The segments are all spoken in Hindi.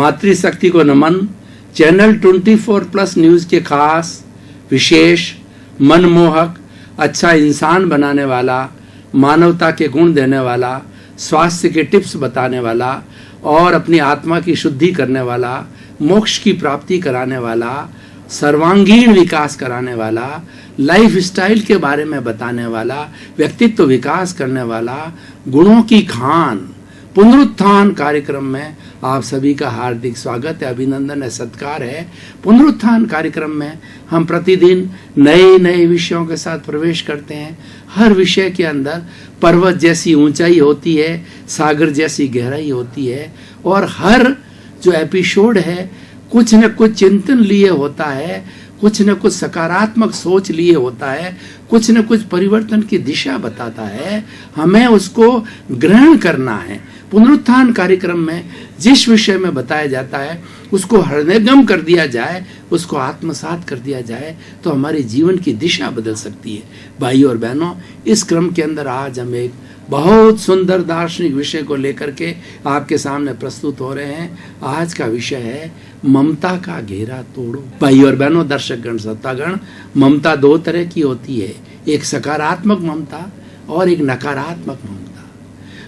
मातृशक्ति को नमन चैनल 24+ न्यूज़ के खास विशेष मनमोहक अच्छा इंसान बनाने वाला, मानवता के गुण देने वाला, स्वास्थ्य के टिप्स बताने वाला और अपनी आत्मा की शुद्धि करने वाला, मोक्ष की प्राप्ति कराने वाला, सर्वांगीण विकास कराने वाला, लाइफ स्टाइल के बारे में बताने वाला, व्यक्तित्व विकास करने वाला, गुणों की खान पुनरुत्थान कार्यक्रम में आप सभी का हार्दिक स्वागत है, अभिनंदन है, सत्कार है। पुनरुत्थान कार्यक्रम में हम प्रतिदिन नए नए विषयों के साथ प्रवेश करते हैं। हर विषय के अंदर पर्वत जैसी ऊंचाई होती है, सागर जैसी गहराई होती है और हर जो एपिसोड है कुछ न कुछ चिंतन लिए होता है, कुछ न कुछ सकारात्मक सोच लिए होता है, कुछ न कुछ परिवर्तन की दिशा बताता है। हमें उसको ग्रहण करना है। पुनरुत्थान कार्यक्रम में जिस विषय में बताया जाता है उसको हृदयंगम कर दिया जाए, उसको आत्मसात कर दिया जाए तो हमारे जीवन की दिशा बदल सकती है। भाइयों और बहनों, इस क्रम के अंदर आज हम एक बहुत सुंदर दार्शनिक विषय को लेकर के आपके सामने प्रस्तुत हो रहे हैं। आज का विषय है ममता का घेरा तोड़ो। भाइयों और बहनों, दर्शकगण, श्रोतागण, ममता दो तरह की होती है, एक सकारात्मक ममता और एक नकारात्मक ममता।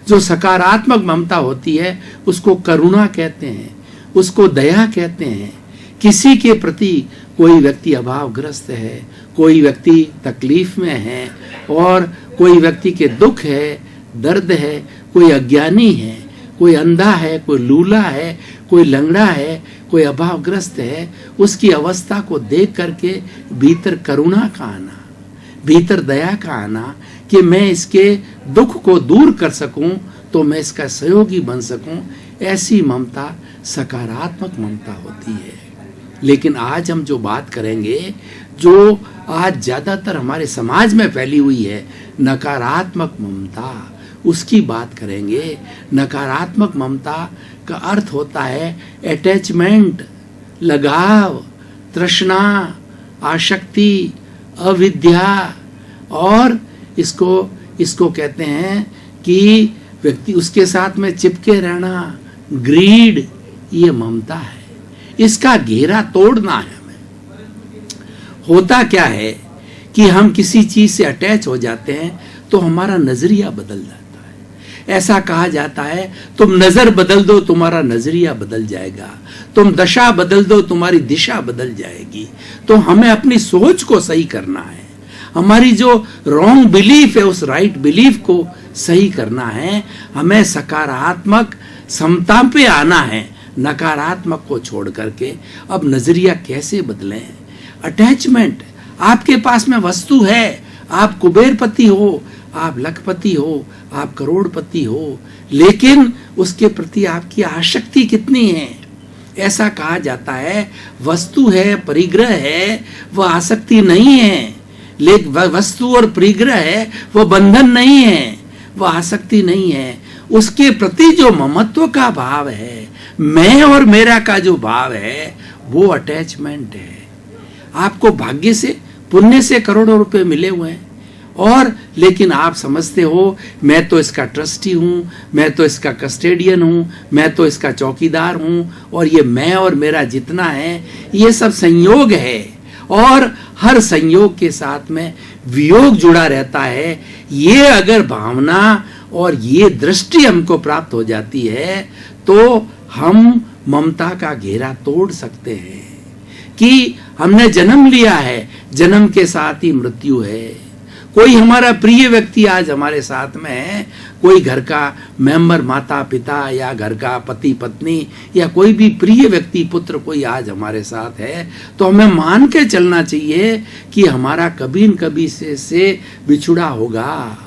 जो सकारात्मक ममता होती है उसको करुणा कहते हैं, उसको दया कहते हैं। किसी के प्रति कोई व्यक्ति अभावग्रस्त है, कोई व्यक्ति तकलीफ में है और कोई व्यक्ति के दुख है, दर्द है, कोई अज्ञानी है, कोई अंधा है, कोई लूला है, कोई लंगड़ा है, कोई अभावग्रस्त है, उसकी अवस्था को देख करके भीतर करुणा का आना, भीतर दया का आना कि मैं इसके दुख को दूर कर सकूं तो मैं इसका सहयोगी बन सकूं, ऐसी ममता सकारात्मक ममता होती है। लेकिन आज हम जो बात करेंगे, जो आज ज्यादातर हमारे समाज में फैली हुई है, नकारात्मक ममता, उसकी बात करेंगे। नकारात्मक ममता का अर्थ होता है अटैचमेंट, लगाव, तृष्णा, आसक्ति, अविद्या और इसको कहते हैं कि व्यक्ति उसके साथ में चिपके रहना, ग्रीड, ये ममता है। इसका घेरा तोड़ना है हमें। होता क्या है कि हम किसी चीज से अटैच हो जाते हैं तो हमारा नजरिया बदल जाता है। ऐसा कहा जाता है तुम नजर बदल दो तुम्हारा नजरिया बदल जाएगा, तुम दशा बदल दो तुम्हारी दिशा बदल जाएगी। तो हमें अपनी सोच को सही करना है, हमारी जो रॉन्ग बिलीफ है उस राइट बिलीफ को सही करना है। हमें सकारात्मक समता पे आना है, नकारात्मक को छोड़ करके। अब नजरिया कैसे बदलें? अटैचमेंट, आपके पास में वस्तु है, आप कुबेरपति हो, आप लखपति हो, आप करोड़पति हो, लेकिन उसके प्रति आपकी आसक्ति कितनी है? ऐसा कहा जाता है वस्तु है, परिग्रह है, वह आसक्ति नहीं है। लेकिन वस्तु और परिग्रह है, वह बंधन नहीं है, वह आसक्ति नहीं है। उसके प्रति जो ममत्व का भाव है, मैं और मेरा का जो भाव है, वो अटैचमेंट है। आपको भाग्य से, पुण्य से करोड़ों रुपए मिले हुए हैं और लेकिन आप समझते हो मैं तो इसका ट्रस्टी हूं, मैं तो इसका कस्टेडियन हूं, मैं तो इसका चौकीदार हूं और ये मैं और मेरा जितना है ये सब संयोग है और हर संयोग के साथ में वियोग जुड़ा रहता है। ये अगर भावना और ये दृष्टि हमको प्राप्त हो जाती है तो हम ममता का घेरा तोड़ सकते हैं कि हमने जन्म लिया है, जन्म के साथ ही मृत्यु है। कोई हमारा प्रिय व्यक्ति आज हमारे साथ में है, कोई घर का मेंबर, माता पिता या घर का पति पत्नी या कोई भी प्रिय व्यक्ति, पुत्र कोई आज हमारे साथ है, तो हमें मान के चलना चाहिए कि हमारा कभी न कभी से बिछुड़ा होगा,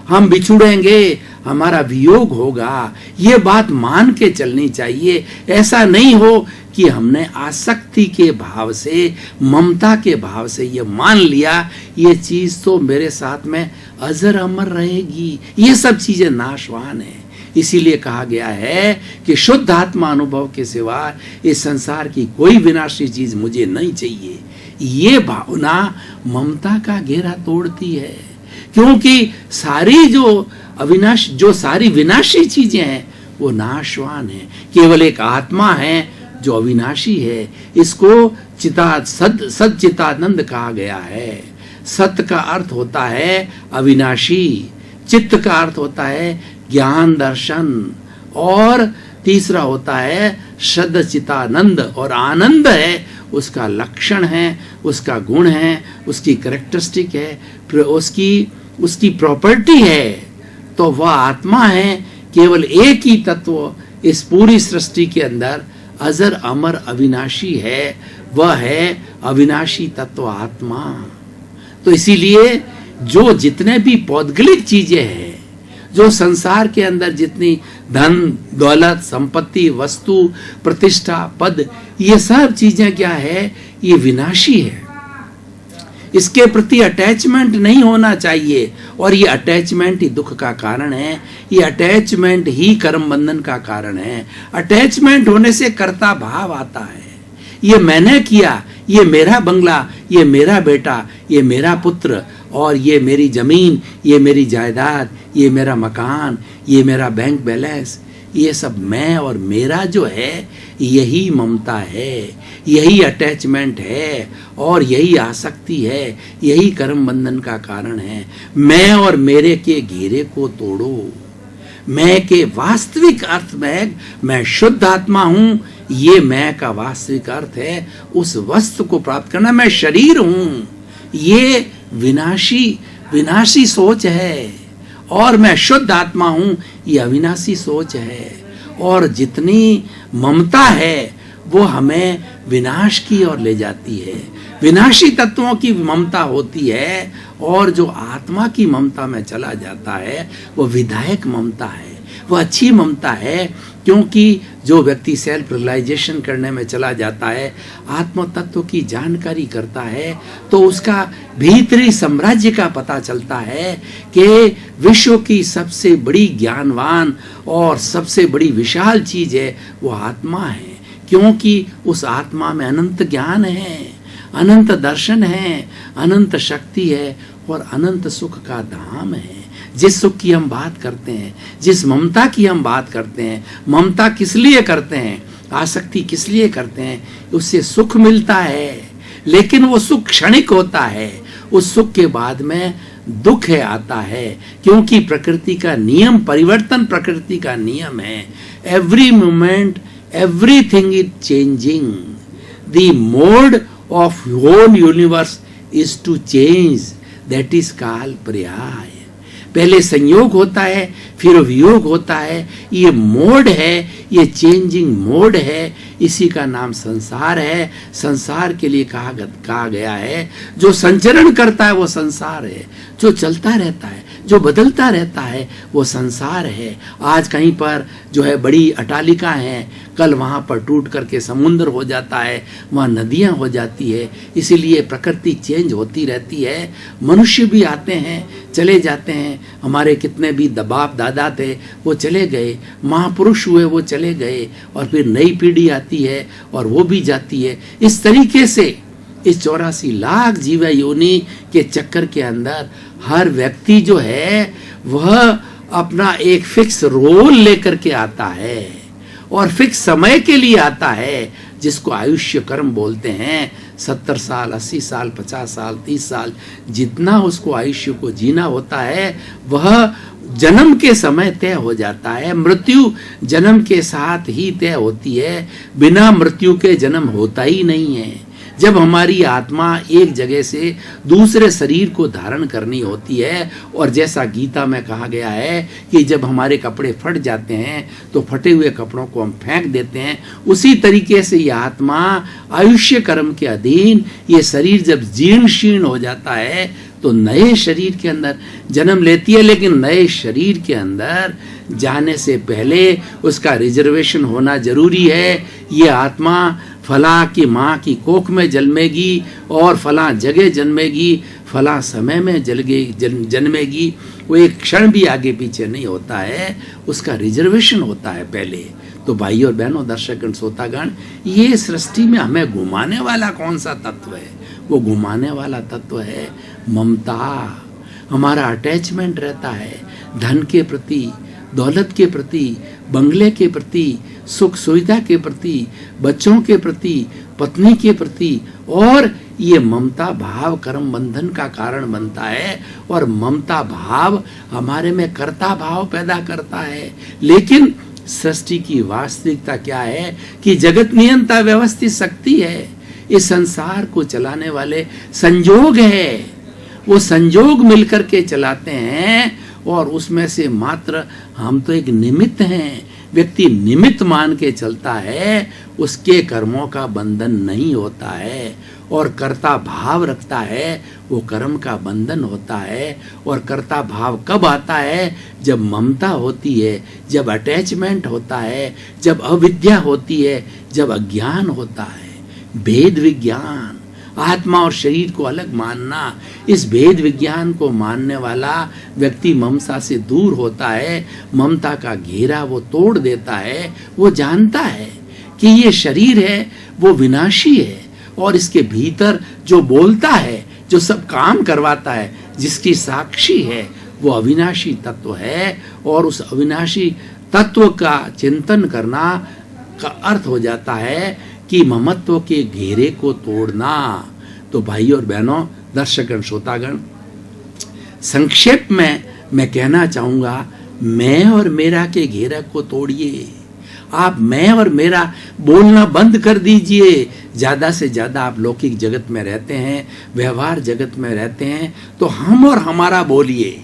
हम बिछुड़ेंगे, हमारा वियोग होगा। ये बात मान के चलनी चाहिए। ऐसा नहीं हो कि हमने आसक्ति के भाव से, ममता के भाव से ये मान लिया ये चीज तो मेरे साथ में अजर अमर रहेगी। ये सब चीजें नाशवान है। इसीलिए कहा गया है कि शुद्ध आत्मा अनुभव के सिवा इस संसार की कोई विनाशी चीज मुझे नहीं चाहिए। ये भावना ममता का घेरा तोड़ती है, क्योंकि सारी जो सारी विनाशी चीजें हैं वो नाशवान है। केवल एक आत्मा है जो अविनाशी है, इसको सच्चिदानंद कहा गया है। सत्य का अर्थ होता है अविनाशी, चित्त का अर्थ होता है ज्ञान दर्शन, और तीसरा होता है सच्चिदानंद, और आनंद है उसका लक्षण है, उसका गुण है, उसकी कैरेक्टरिस्टिक है, उसकी प्रॉपर्टी है। तो वह आत्मा है, केवल एक ही तत्व इस पूरी सृष्टि के अंदर अजर अमर अविनाशी है, वह है अविनाशी तत्व आत्मा। तो इसीलिए जो जितने भी पौद्गलिक चीजें हैं, जो संसार के अंदर जितनी धन दौलत संपत्ति वस्तु प्रतिष्ठा पद, ये सब चीजें क्या है, ये विनाशी है। इसके प्रति अटैचमेंट नहीं होना चाहिए, और ये अटैचमेंट ही दुख का कारण है, ये अटैचमेंट ही कर्म बंधन का कारण है। अटैचमेंट होने से कर्ता भाव आता है, ये मैंने किया, ये मेरा बंगला, ये मेरा बेटा, ये मेरा पुत्र, और ये मेरी जमीन, ये मेरी जायदाद, ये मेरा मकान, ये मेरा बैंक बैलेंस, ये सब मैं और मेरा जो है, यही ममता है, यही अटैचमेंट है, और यही आसक्ति है, यही कर्म बंधन का कारण है। मैं और मेरे के घेरे को तोड़ो। मैं के वास्तविक अर्थ में मैं शुद्ध आत्मा हूं, ये मैं का वास्तविक अर्थ है उस वस्तु को प्राप्त करना। मैं शरीर हूं, ये विनाशी सोच है, और मैं शुद्ध आत्मा हूं, ये अविनाशी सोच है। और जितनी ममता है वो हमें विनाश की ओर ले जाती है। विनाशी तत्वों की ममता होती है, और जो आत्मा की ममता में चला जाता है वो विधायक ममता है, वो अच्छी ममता है। क्योंकि जो व्यक्ति सेल्फ रियलाइजेशन करने में चला जाता है, आत्म तत्व की जानकारी करता है, तो उसका भीतरी साम्राज्य का पता चलता है कि विश्व की सबसे बड़ी ज्ञानवान और सबसे बड़ी विशाल चीज है वो आत्मा है। क्योंकि उस आत्मा में अनंत ज्ञान है, अनंत दर्शन है, अनंत शक्ति है, और अनंत सुख का धाम है। जिस सुख की हम बात करते हैं, जिस ममता की हम बात करते हैं, ममता किस लिए करते हैं, आसक्ति किस लिए करते हैं, उससे सुख मिलता है, लेकिन वो सुख क्षणिक होता है। उस सुख के बाद में दुख है आता है, क्योंकि प्रकृति का नियम, परिवर्तन प्रकृति का नियम है। Every moment everything is changing. The mode of whole universe is to change. That is called पर्याय। पहले संयोग होता है, फिर वियोग होता है। ये मोड है, ये चेंजिंग मोड है, इसी का नाम संसार है। संसार के लिए कहा गया है, जो संचरण करता है वो संसार है, जो चलता रहता है, जो बदलता रहता है वो संसार है। आज कहीं पर जो है बड़ी अटालिका है, कल वहाँ पर टूट करके समुद्र हो जाता है, वहाँ नदियाँ हो जाती है। इसीलिए प्रकृति चेंज होती रहती है। मनुष्य भी आते हैं, चले जाते हैं। हमारे कितने भी बाप दादा थे वो चले गए, महापुरुष हुए वो चले गए, और फिर नई पीढ़ी आती है और वो भी जाती है। इस तरीके से इस 84 लाख जीव योनि के चक्कर के अंदर हर व्यक्ति जो है वह अपना एक फिक्स रोल लेकर के आता है, और फिक्स समय के लिए आता है, जिसको आयुष्य कर्म बोलते हैं। 70 साल 80 साल 50 साल 30 साल जितना उसको आयुष्य को जीना होता है, वह जन्म के समय तय हो जाता है। मृत्यु जन्म के साथ ही तय होती है, बिना मृत्यु के जन्म होता ही नहीं है। जब हमारी आत्मा एक जगह से दूसरे शरीर को धारण करनी होती है, और जैसा गीता में कहा गया है कि जब हमारे कपड़े फट जाते हैं तो फटे हुए कपड़ों को हम फेंक देते हैं, उसी तरीके से ये आत्मा आयुष्य कर्म के अधीन ये शरीर जब जीर्ण शीर्ण हो जाता है तो नए शरीर के अंदर जन्म लेती है। लेकिन नए शरीर के अंदर जाने से पहले उसका रिजर्वेशन होना जरूरी है। ये आत्मा फला की माँ की कोख में जन्मेगी, और फला जगह जन्मेगी, फला समय में जन्मेगी। वो एक क्षण भी आगे पीछे नहीं होता है, उसका रिजर्वेशन होता है पहले। तो भाई और बहनों, दर्शकगण, श्रोतागण, ये सृष्टि में हमें घुमाने वाला कौन सा तत्व है? वो घुमाने वाला तत्व है ममता। हमारा अटैचमेंट रहता है धन के प्रति, दौलत के प्रति, बंगले के प्रति, सुख सुविधा के प्रति, बच्चों के प्रति, पत्नी के प्रति, और ये ममता भाव कर्म बंधन का कारण बनता है। और ममता भाव हमारे में कर्ता भाव पैदा करता है। लेकिन सृष्टि की वास्तविकता क्या है कि जगत नियंता व्यवस्थित शक्ति है, इस संसार को चलाने वाले संजोग है, वो संजोग मिलकर के चलाते हैं, और उसमें से मात्र हम तो एक निमित्त हैं। व्यक्ति निमित्त मान के चलता है, उसके कर्मों का बंधन नहीं होता है, और कर्ता भाव रखता है, वो कर्म का बंधन होता है। और कर्ता भाव कब आता है? जब ममता होती है, जब अटैचमेंट होता है, जब अविद्या होती है, जब अज्ञान होता है। भेद विज्ञान, आत्मा और शरीर को अलग मानना, इस भेद विज्ञान को मानने वाला व्यक्ति ममता से दूर होता है। ममता का घेरा वो तोड़ देता है। वो जानता है कि ये शरीर है वो विनाशी है, और इसके भीतर जो बोलता है, जो सब काम करवाता है, जिसकी साक्षी है, वो अविनाशी तत्व है। और उस अविनाशी तत्व का चिंतन करना का अर्थ हो जाता है कि ममत्व के घेरे को तोड़ना। तो भाई और बहनों, दर्शकगण, श्रोतागण, संक्षेप में मैं कहना चाहूंगा, मैं और मेरा के घेरे को तोड़िए। आप मैं और मेरा बोलना बंद कर दीजिए। ज्यादा से ज्यादा आप लौकिक जगत में रहते हैं, व्यवहार जगत में रहते हैं, तो हम और हमारा बोलिए।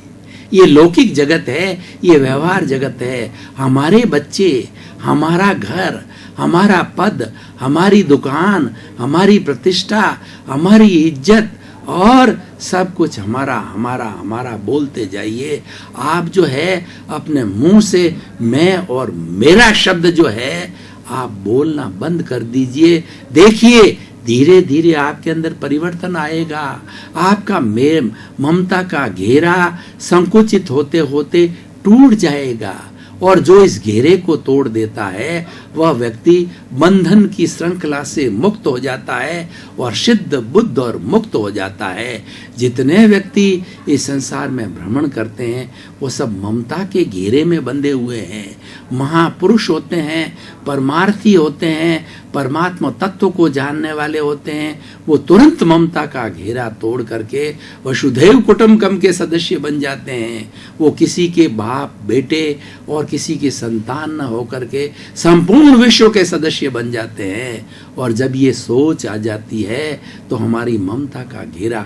ये लौकिक जगत है, ये व्यवहार जगत है। हमारे बच्चे, हमारा घर, हमारा पद, हमारी दुकान, हमारी प्रतिष्ठा, हमारी इज्जत, और सब कुछ हमारा हमारा हमारा बोलते जाइए। आप जो है अपने मुंह से मैं और मेरा शब्द जो है आप बोलना बंद कर दीजिए। देखिए, धीरे धीरे आपके अंदर परिवर्तन आएगा। आपका ममता का घेरा संकुचित होते होते टूट जाएगा, और जो इस घेरे को तोड़ देता है वह व्यक्ति बंधन की श्रृंखला से मुक्त हो जाता है, और सिद्ध बुद्ध और मुक्त हो जाता है। जितने व्यक्ति इस संसार में भ्रमण करते हैं वो सब ममता के घेरे में बंधे हुए हैं। महापुरुष होते हैं, परमार्थी होते हैं, परमात्मा तत्व को जानने वाले होते हैं, वो तुरंत ममता का घेरा तोड़ करके वसुधैव कुटुंबकम के सदस्य बन जाते हैं। वो किसी के बाप बेटे और किसी के संतान न होकर के संपूर्ण विश्व के सदस्य बन जाते हैं। और जब ये सोच आ जाती है तो हमारी ममता का घेरा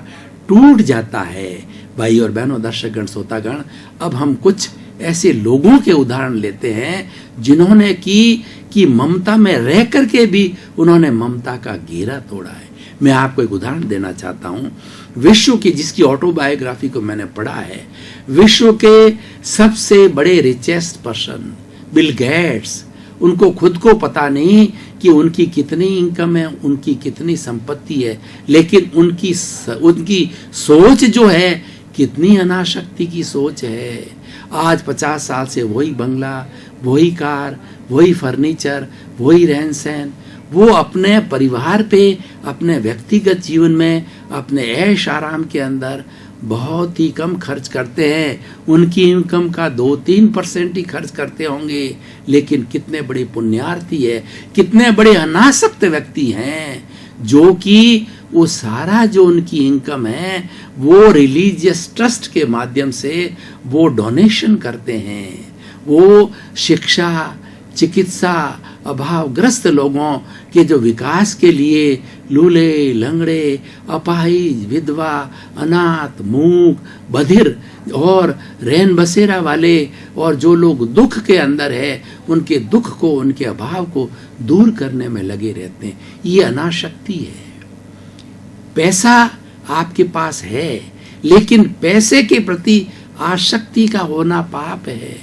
टूट जाता है। भाई और बहनों, दर्शकगण, श्रोतागण, अब हम कुछ ऐसे लोगों के उदाहरण लेते हैं जिन्होंने कि ममता में रह करके भी उन्होंने ममता का घेरा तोड़ा है। मैं आपको एक उदाहरण देना चाहता हूं। विश्व की, जिसकी ऑटोबायोग्राफी को मैंने पढ़ा है, विश्व के सबसे बड़े रिचेस्ट पर्सन बिल गेट्स, उनको खुद को पता नहीं कि उनकी कितनी इनकम है, उनकी कितनी संपत्ति है, लेकिन उनकी सोच जो है कितनी अनाशक्ति की सोच है। आज 50 साल से वही बंगला, वही कार, वही फर्नीचर, वही रहन सहन, वो अपने परिवार पे, अपने व्यक्तिगत जीवन में, अपने ऐश आराम के अंदर बहुत ही कम खर्च करते हैं। उनकी इनकम का 2-3% ही खर्च करते होंगे, लेकिन कितने बड़े पुण्यार्थी है, कितने बड़े अनासक्त व्यक्ति हैं, जो कि वो सारा जो उनकी इनकम है वो रिलीजियस ट्रस्ट के माध्यम से वो डोनेशन करते हैं। वो शिक्षा, चिकित्सा, अभावग्रस्त लोगों के जो विकास के लिए लूले, लंगड़े, अपाहिज, विधवा, अनाथ, मूक, बधिर और रैन बसेरा वाले, और जो लोग दुख के अंदर है, उनके दुख को, उनके अभाव को दूर करने में लगे रहते हैं। ये अनाशक्ति है। पैसा आपके पास है, लेकिन पैसे के प्रति आसक्ति का होना पाप है।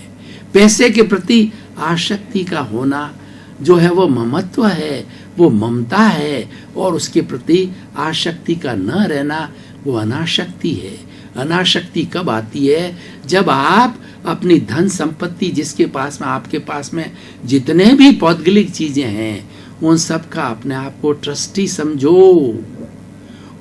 पैसे के प्रति आसक्ति का होना जो है वो ममत्व है, वो ममता है, और उसके प्रति आसक्ति का न रहना वो अनाशक्ति है। अनाशक्ति कब आती है? जब आप अपनी धन संपत्ति, जिसके पास में, आपके पास में जितने भी पौद्गलिक चीजें हैं, उन सब का अपने आप को ट्रस्टी समझो,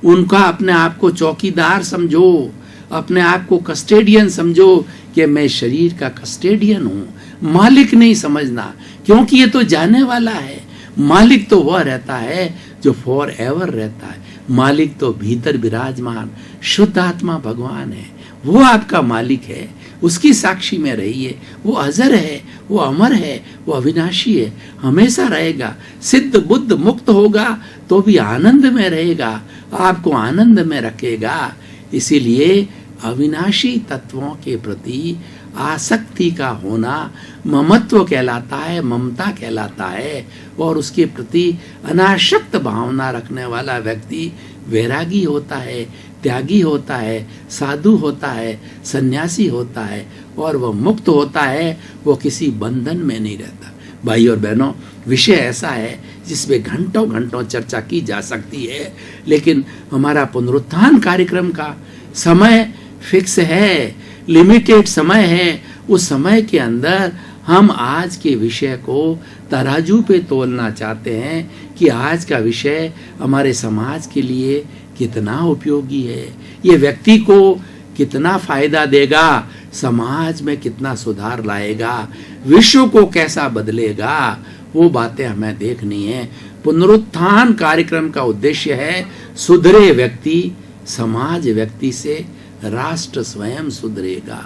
उनका अपने आप को चौकीदार समझो, अपने आप को कस्टेडियन समझो कि मैं शरीर का कस्टेडियन हूं, मालिक नहीं समझना, क्योंकि ये तो जाने वाला है। मालिक तो वह रहता है जो फॉर एवर रहता है। मालिक तो भीतर विराजमान शुद्ध आत्मा भगवान है, वो आपका मालिक है। उसकी साक्षी में रहिए। वो अजर है, वो अमर है, वो अविनाशी है, हमेशा रहेगा। सिद्ध बुद्ध मुक्त होगा तो भी आनंद में रहेगा, आपको आनंद में रखेगा। इसीलिए अविनाशी तत्वों के प्रति आसक्ति का होना ममत्व कहलाता है, ममता कहलाता है। और उसके प्रति अनासक्त भावना रखने वाला व्यक्ति वैरागी होता है, त्यागी होता है, साधु होता है, सन्यासी होता है, और वह मुक्त होता है, वो किसी बंधन में नहीं रहता। भाई और बहनों, विषय ऐसा है जिसमें घंटों घंटों चर्चा की जा सकती है, लेकिन हमारा पुनरुत्थान कार्यक्रम का समय फिक्स है, लिमिटेड समय है। उस समय के अंदर हम आज के विषय को तराजू पे तोलना चाहते हैं कि आज का विषय हमारे समाज के लिए कितना उपयोगी है, ये व्यक्ति को कितना फायदा देगा, समाज में कितना सुधार लाएगा, विश्व को कैसा बदलेगा, वो बातें हमें देखनी है। पुनरुत्थान कार्यक्रम का उद्देश्य है सुधरे व्यक्ति, समाज व्यक्ति से राष्ट्र स्वयं सुधरेगा।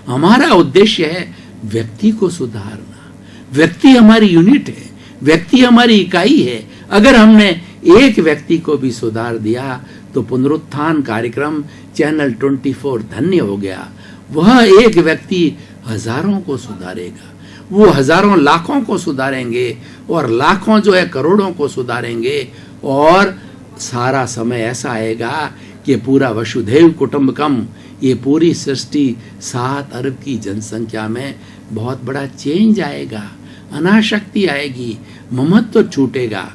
हमारा उद्देश्य है व्यक्ति को सुधारना। व्यक्ति हमारी यूनिट है, व्यक्ति हमारी इकाई है। अगर हमने एक व्यक्ति को भी सुधार दिया तो पुनरुत्थान कार्यक्रम चैनल 24 धन्य हो गया। वह एक व्यक्ति हजारों को सुधारेगा, वो हजारों लाखों को सुधारेंगे, और लाखों जो है करोड़ों को सुधारेंगे। और सारा समय ऐसा आएगा कि पूरा वसुधैव कुटुंबकम, ये पूरी सृष्टि 7 अरब की जनसंख्या में बहुत बड़ा चेंज आएगा, अनाशक्ति आएगी, ममत्व छूटेगा।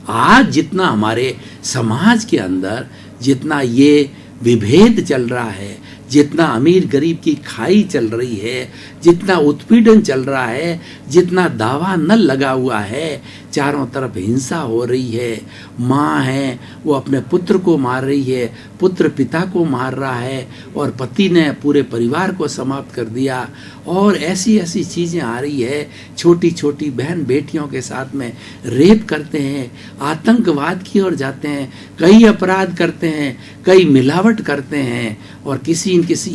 आज जितना हमारे समाज के अंदर जितना ये विभेद चल रहा है, जितना अमीर गरीब की खाई चल रही है, जितना उत्पीड़न चल रहा है, जितना दावा न लगा हुआ है, चारों तरफ हिंसा हो रही है, माँ है वो अपने पुत्र को मार रही है, पुत्र पिता को मार रहा है, और पति ने पूरे परिवार को समाप्त कर दिया, और ऐसी ऐसी चीज़ें आ रही है। छोटी छोटी बहन बेटियों के साथ में रेप करते हैं, आतंकवाद की ओर जाते हैं, कई अपराध करते हैं, कई मिलावट करते हैं, और किसी न किसी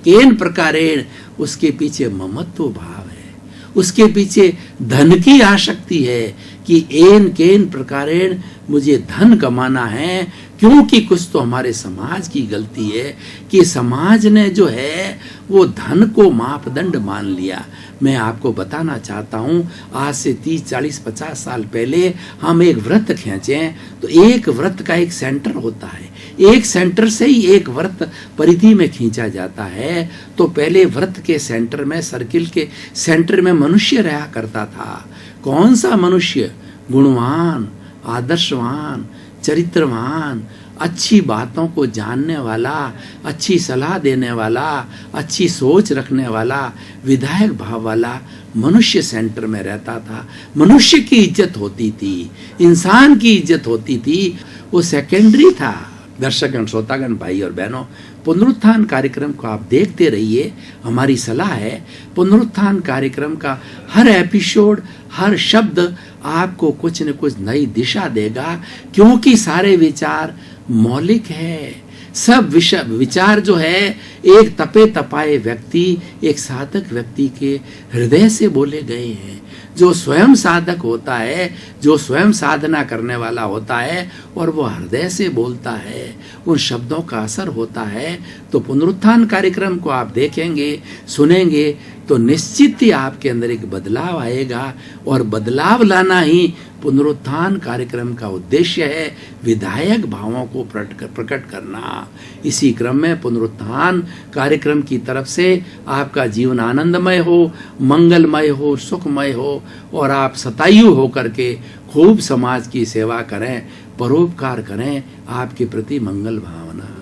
एन प्रकारेण उसके पीछे ममत्व भाव है, उसके पीछे धन की आसक्ति है कि एन केन प्रकारेण मुझे धन कमाना है। क्योंकि कुछ तो हमारे समाज की गलती है कि समाज ने जो है वो धन को मापदंड मान लिया। मैं आपको बताना चाहता हूँ, आज से 30, 40, 50 साल पहले हम एक व्रत खींचें तो एक व्रत का एक सेंटर होता है, एक सेंटर से ही एक व्रत परिधि में खींचा जाता है। तो पहले व्रत के सेंटर में, सर्किल के सेंटर में मनुष्य रहा करता था। कौन सा मनुष्य? गुणवान, आदर्शवान, चरित्रवान, अच्छी बातों को जानने वाला, अच्छी सलाह देने वाला, अच्छी सोच रखने वाला, विधायक भाव वाला मनुष्य सेंटर में रहता था। मनुष्य की इज्जत होती थी, इंसान की इज्जत होती थी, वो सेकेंडरी था। दर्शकगण, श्रोतागण, भाई और बहनों, पुनरुत्थान कार्यक्रम को आप देखते रहिए। हमारी सलाह है पुनरुत्थान कार्यक्रम का हर एपिसोड, हर शब्द आपको कुछ न कुछ नई दिशा देगा, क्योंकि सारे विचार मौलिक है। सब विचार जो है एक तपे तपाए व्यक्ति, एक साधक व्यक्ति के हृदय से बोले गए हैं। जो स्वयं साधक होता है, जो स्वयं साधना करने वाला होता है, और वो हृदय से बोलता है, उन शब्दों का असर होता है। तो पुनरुत्थान कार्यक्रम को आप देखेंगे, सुनेंगे तो निश्चित ही आपके अंदर एक बदलाव आएगा, और बदलाव लाना ही पुनरुत्थान कार्यक्रम का उद्देश्य है, विधायक भावों को प्रकट करना। इसी क्रम में पुनरुत्थान कार्यक्रम की तरफ से आपका जीवन आनंदमय हो, मंगलमय हो, सुखमय हो, और आप शतायु होकर के खूब समाज की सेवा करें, परोपकार करें। आपके प्रति मंगल भावना।